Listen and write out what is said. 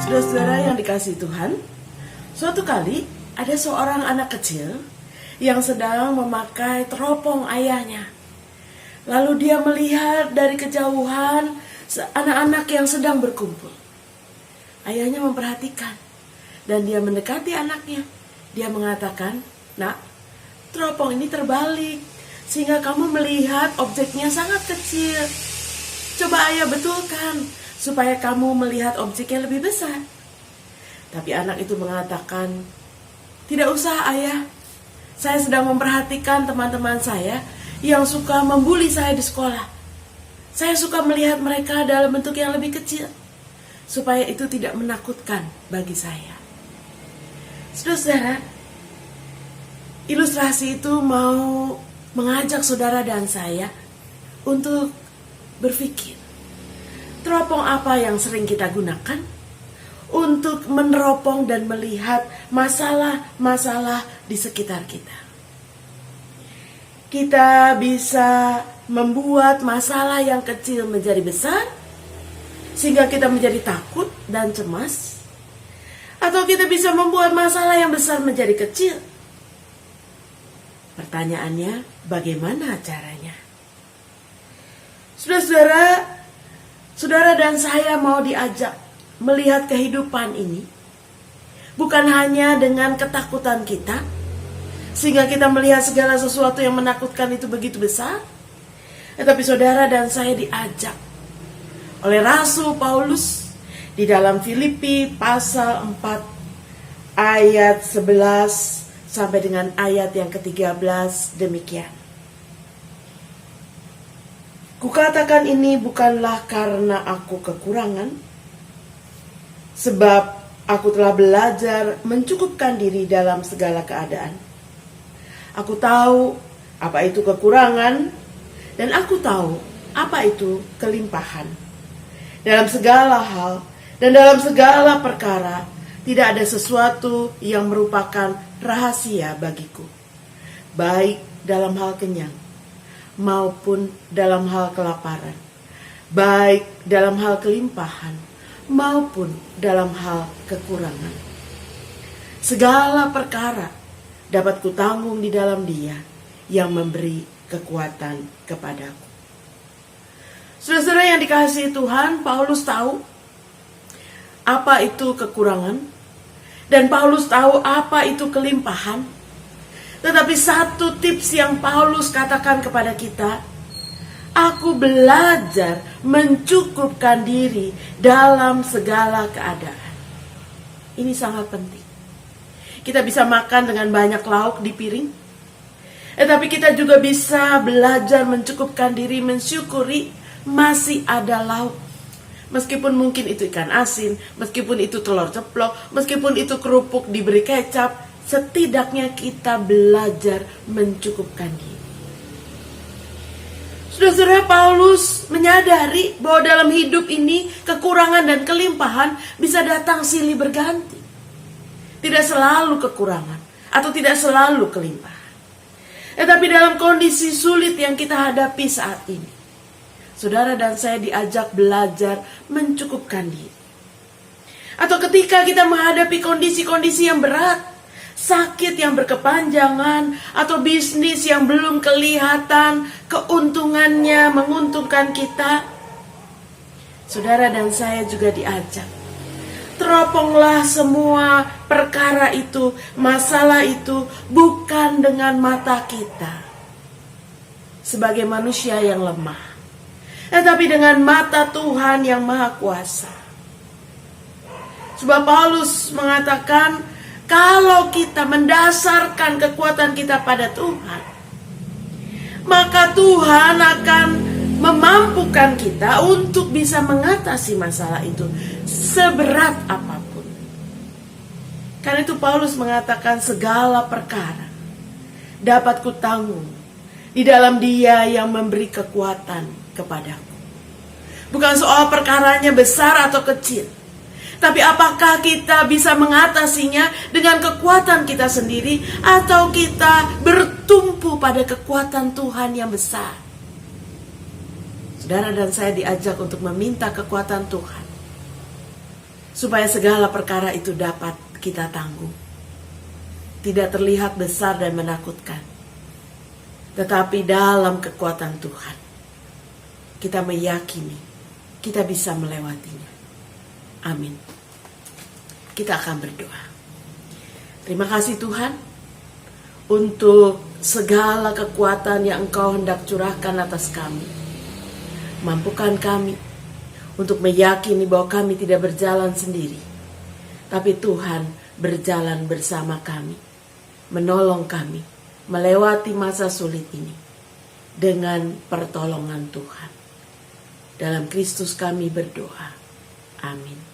Saudara-saudara yang dikasihi Tuhan, suatu kali ada seorang anak kecil yang sedang memakai teropong ayahnya. Lalu dia melihat dari kejauhan anak-anak yang sedang berkumpul. Ayahnya memperhatikan dan dia mendekati anaknya. Dia mengatakan, "Nak, teropong ini terbalik sehingga kamu melihat objeknya sangat kecil. Coba ayah betulkan supaya kamu melihat objeknya lebih besar." Tapi anak itu mengatakan, "Tidak usah ayah, saya sedang memperhatikan teman-teman saya yang suka membuli saya di sekolah. Saya suka melihat mereka dalam bentuk yang lebih kecil, supaya itu tidak menakutkan bagi saya." Saudara-saudara, ilustrasi itu mau mengajak saudara dan saya untuk berpikir, teropong apa yang sering kita gunakan untuk meneropong dan melihat masalah-masalah di sekitar kita. Kita bisa membuat masalah yang kecil menjadi besar, sehingga kita menjadi takut dan cemas. Atau kita bisa membuat masalah yang besar menjadi kecil. Pertanyaannya, bagaimana caranya? Saudara-saudara, saudara dan saya mau diajak melihat kehidupan ini bukan hanya dengan ketakutan kita, sehingga kita melihat segala sesuatu yang menakutkan itu begitu besar. Tetapi saudara dan saya diajak oleh Rasul Paulus di dalam Filipi pasal 4 ayat 11 sampai dengan ayat yang ke-13 demikian. "Kukatakan ini bukanlah karena aku kekurangan, sebab aku telah belajar mencukupkan diri dalam segala keadaan. Aku tahu apa itu kekurangan, dan aku tahu apa itu kelimpahan. Dalam segala hal dan dalam segala perkara, tidak ada sesuatu yang merupakan rahasia bagiku, baik dalam hal kenyang maupun dalam hal kelaparan, baik dalam hal kelimpahan maupun dalam hal kekurangan. Segala perkara dapat kutanggung di dalam Dia yang memberi kekuatan kepadaku." Saudara-saudara yang dikasihi Tuhan, Paulus tahu apa itu kekurangan, dan Paulus tahu apa itu kelimpahan. Tetapi satu tips yang Paulus katakan kepada kita, "Aku belajar mencukupkan diri dalam segala keadaan." Ini sangat penting. Kita bisa makan dengan banyak lauk di piring, tetapi kita juga bisa belajar mencukupkan diri, mensyukuri masih ada lauk. Meskipun mungkin itu ikan asin, meskipun itu telur ceplok, meskipun itu kerupuk diberi kecap, setidaknya kita belajar mencukupkan diri. Saudara-saudara, Paulus menyadari bahwa dalam hidup ini kekurangan dan kelimpahan bisa datang silih berganti. Tidak selalu kekurangan atau tidak selalu kelimpahan. Tetapi dalam kondisi sulit yang kita hadapi saat ini, saudara dan saya diajak belajar mencukupkan diri. Atau ketika kita menghadapi kondisi-kondisi yang berat, sakit yang berkepanjangan, atau bisnis yang belum kelihatan keuntungannya menguntungkan kita, saudara dan saya juga diajak, teroponglah semua perkara itu, masalah itu, bukan dengan mata kita sebagai manusia yang lemah, tetapi dengan mata Tuhan yang Maha Kuasa. Sebab Paulus mengatakan, kalau kita mendasarkan kekuatan kita pada Tuhan, maka Tuhan akan memampukan kita untuk bisa mengatasi masalah itu seberat apapun. Karena itu Paulus mengatakan, segala perkara dapat kutanggung di dalam Dia yang memberi kekuatan kepadaku. Bukan soal perkaranya besar atau kecil, tapi apakah kita bisa mengatasinya dengan kekuatan kita sendiri, atau kita bertumpu pada kekuatan Tuhan yang besar. Saudara dan saya diajak untuk meminta kekuatan Tuhan, supaya segala perkara itu dapat kita tanggung. Tidak terlihat besar dan menakutkan, tetapi dalam kekuatan Tuhan, kita meyakini kita bisa melewatinya. Amin. Kita akan berdoa. Terima kasih Tuhan untuk segala kekuatan yang Engkau hendak curahkan atas kami. Mampukan kami untuk meyakini bahwa kami tidak berjalan sendiri, tapi Tuhan berjalan bersama kami, menolong kami melewati masa sulit ini dengan pertolongan Tuhan. Dalam Kristus kami berdoa. Amin.